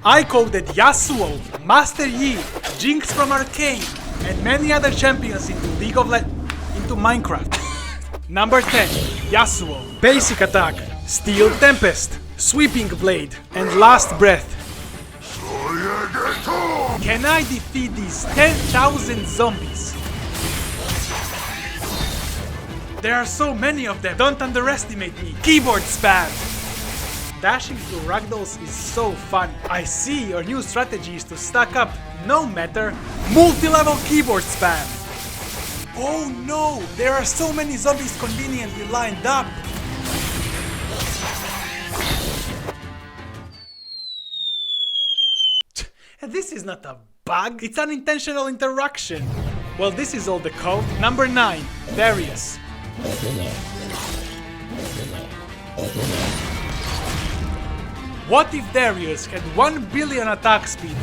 I coded Yasuo, Master Yi, Jinx from Arcane, and many other champions into into Minecraft. Number 10. Yasuo. Basic attack, Steel Tempest, Sweeping Blade, and Last Breath. Can I defeat these 10,000 zombies? There are so many of them, don't underestimate me. Keyboard spam! Dashing through ragdolls is so fun. I see your new strategy is to stack up, no matter, multi-level keyboard spam. Oh no, there are so many zombies conveniently lined up. This is not a bug, it's an intentional interaction. Well, this is all the code. Number 9, Darius. What if Darius had 1 billion attack speed?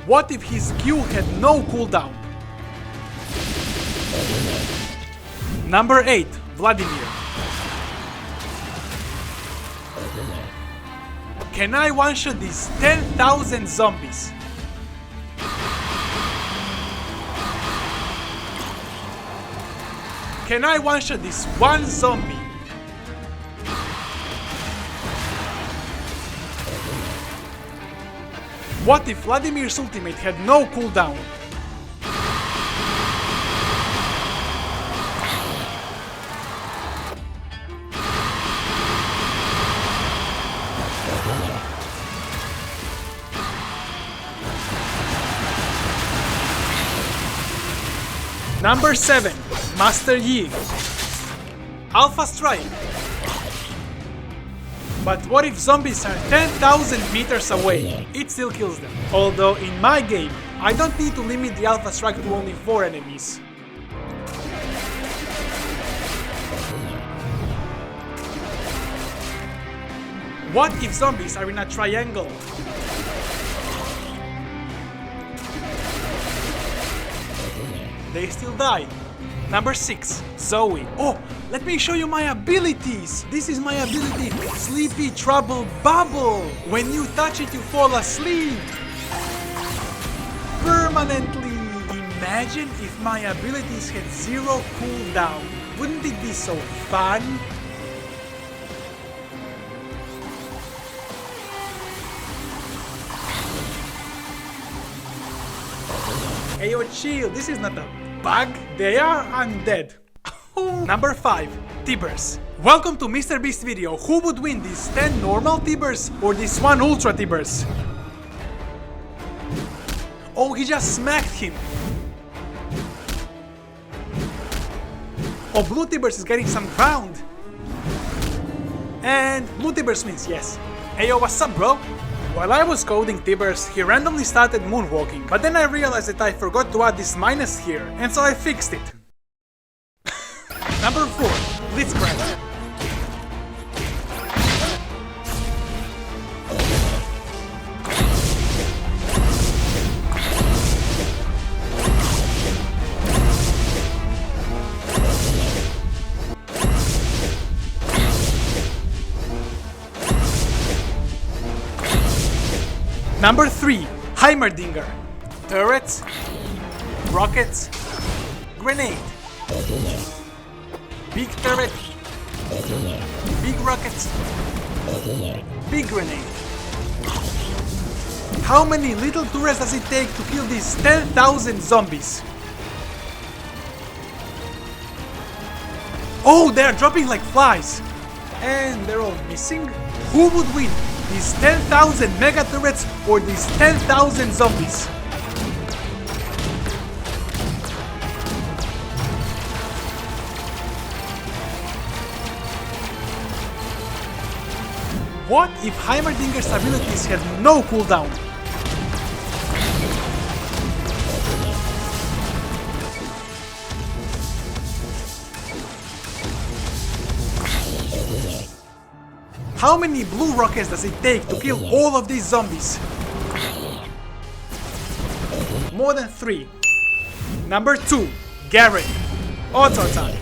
What if his Q had no cooldown? Number 8, Vladimir. Can I one-shot these 10,000 zombies? Can I one-shot this one zombie? What if Vladimir's ultimate had no cooldown? Number 7, Master Yi. Alpha Strike. But what if zombies are 10,000 meters away? It still kills them. Although in my game, I don't need to limit the Alpha Strike to only 4 enemies. What if zombies are in a triangle? They still die. Number 6, Zoe. Oh, let me show you my abilities. This is my ability, Sleepy Trouble Bubble. When you touch it, you fall asleep. Permanently. Imagine if my abilities had 0 cooldown. Wouldn't it be so fun? Hey yo, chill, this is not a bug, they are undead. Number 5, Tibbers. Welcome to MrBeast video. Who would win, these 10 normal Tibbers or this one Ultra Tibbers? Oh, he just smacked him. Oh, Blue Tibbers is getting some ground. And Blue Tibbers wins, yes. Hey yo, what's up, bro? While I was coding Tibbers, he randomly started moonwalking, but then I realized that I forgot to add this minus here, and so I fixed it. Number 4, Blitzcrank. Number 3, Heimerdinger. Turrets, rockets, grenade. Big turret, big rockets, big grenade. How many little turrets does it take to kill these 10,000 zombies? Oh, they're dropping like flies. And they're all missing? Who would win? These 10,000 mega turrets or these 10,000 zombies? What if Heimerdinger's abilities had no cooldown? How many blue rockets does it take to kill all of these zombies? More than 3. Number 2, Garen. Auto attack.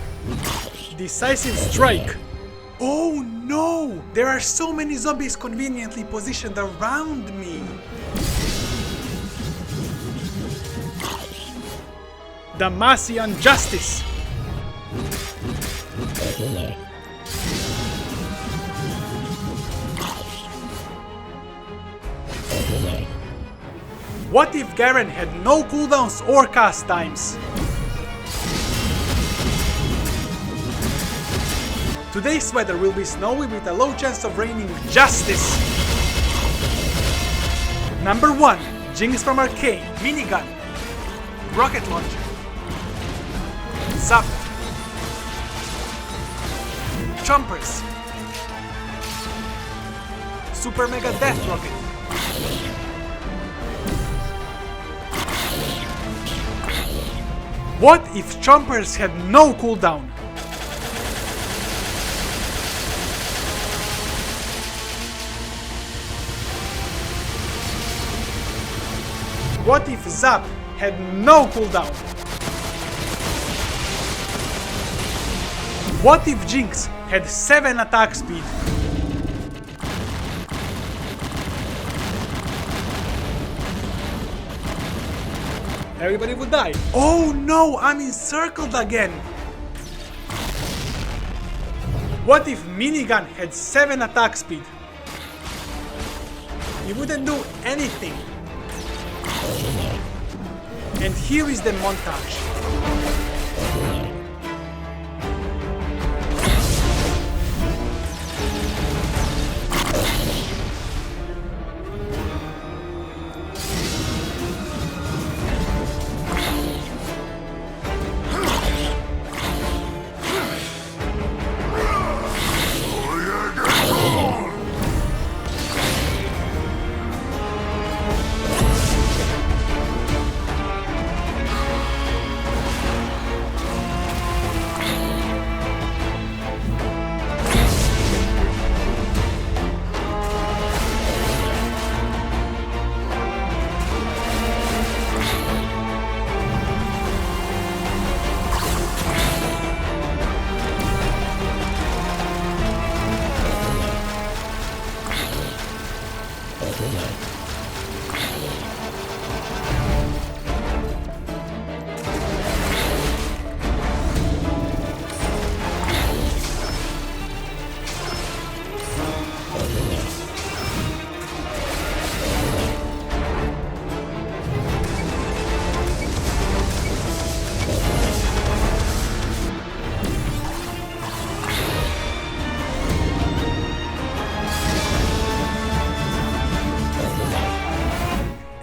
Decisive strike. Oh no! There are so many zombies conveniently positioned around me. Damasian Justice! What if Garen had no cooldowns or cast times? Today's weather will be snowy with a low chance of raining justice. Number 1. Jinx from Arcane. Minigun. Rocket launcher. Zap. Chompers. Super Mega Death Rocket. What if Chompers had no cooldown? What if Zap had no cooldown? What if Jinx had 7 attack speed? Everybody would die. Oh no, I'm encircled again. What if Minigun had 7 attack speed? He wouldn't do anything. And here is the montage.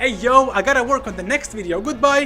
Hey yo, I gotta work on the next video, goodbye!